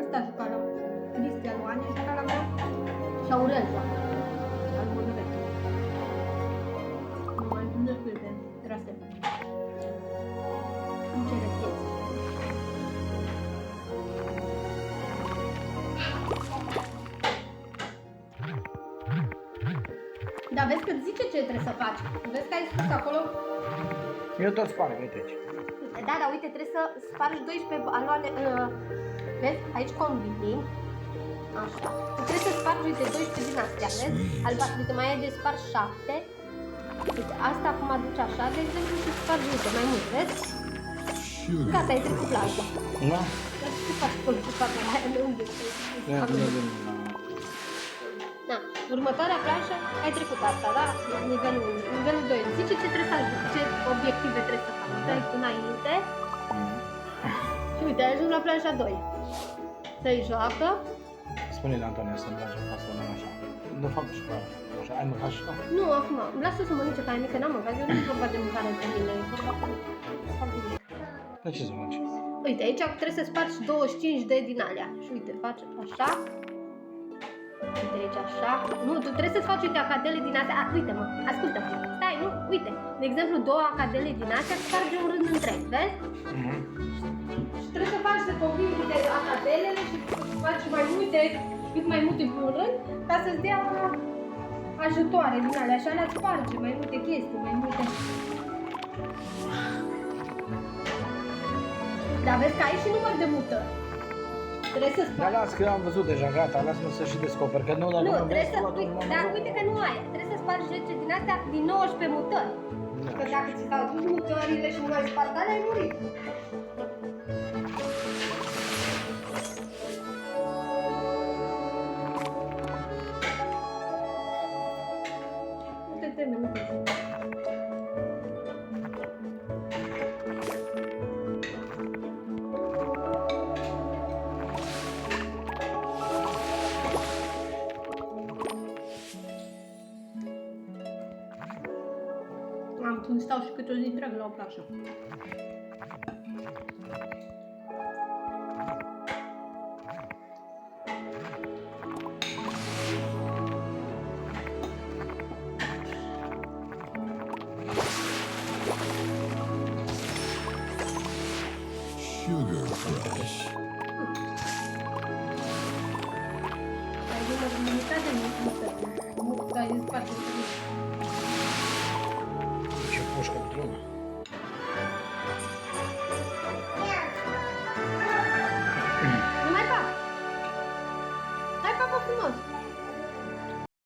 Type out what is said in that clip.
Ăsta juca la Cristian Oane, juca la mea și Aurel joacă. Al Moldovei. Nu mai întâlnesc cu el pe trase. Îmi cere vieți. Da, vezi că zice ce trebuie să faci. Vezi că ai spus acolo? Eu tot sparg, uite aici. Da, dar uite, trebuie să spargi 12 baloane. Vezi? Aici combini. Așa. Tu trebuie să spargi, uite, 12 din astea, vezi? Albastru, uite, mai ai de spart 7. Uite, asta acum aduce așa, de exemplu, și spargi, uite, mai mult, vezi? Gata, ai trecut la asta. Da? Dar ce faci acolo cu fata aia? De unde? Da. Următoarea planșă, ai trecut asta, da? Nivelul 1. Nivelul 2. Zice ce trebuie să ajungi, ce obiective trebuie să faci. Dai tu înainte. Și uite, ai ajuns la planșa 2. Să-i joacă. Spune-i la Antonia să-mi bage asta, nu așa. De fapt, și așa. Ai mâncat și tu? Nu, acum. Lasă să mănânce ca mică, n-am mâncat. Eu nu e vorba de mâncare pe mine, e vorba de fac nimic. De ce să mănânci? Uite, aici trebuie să spargi 25 de din alea. Și uite, faci așa. Uite aici așa. Nu, tu trebuie să-ți faci, uite, acadele din astea. Uite-mă, ascultă. Stai, nu, uite. De exemplu, 2 acadele din astea spargi un rând întreg, vezi? Și trebuie să faci, să combini, uite, acadelele și să faci mai multe, cât mai multe pe un rând, ca să-ți dea ajutoare din alea. Așa le-ați sparge mai multe chestii, mai multe. Dar vezi că ai și număr de mutări. Trebuie să Dar spargi. las că am văzut deja, gata, lasă-mă să și descoper, că nu, dacă Nu, mă trebuie să, vezi, dar uite că nu ai. Trebuie să spargi 10 din astea din 19 mutări. Da. Că dacă ți s-au dus mutările și nu ai spart alea, ai murit. Nu te teme, nu te teme. Când stau și câte o zi întreagă la o plașă. Sugar Crush. Ai număr limitat de mult, ai spate. Ce pușcă de drumă. Nu mai fac! Hai, papă frumos!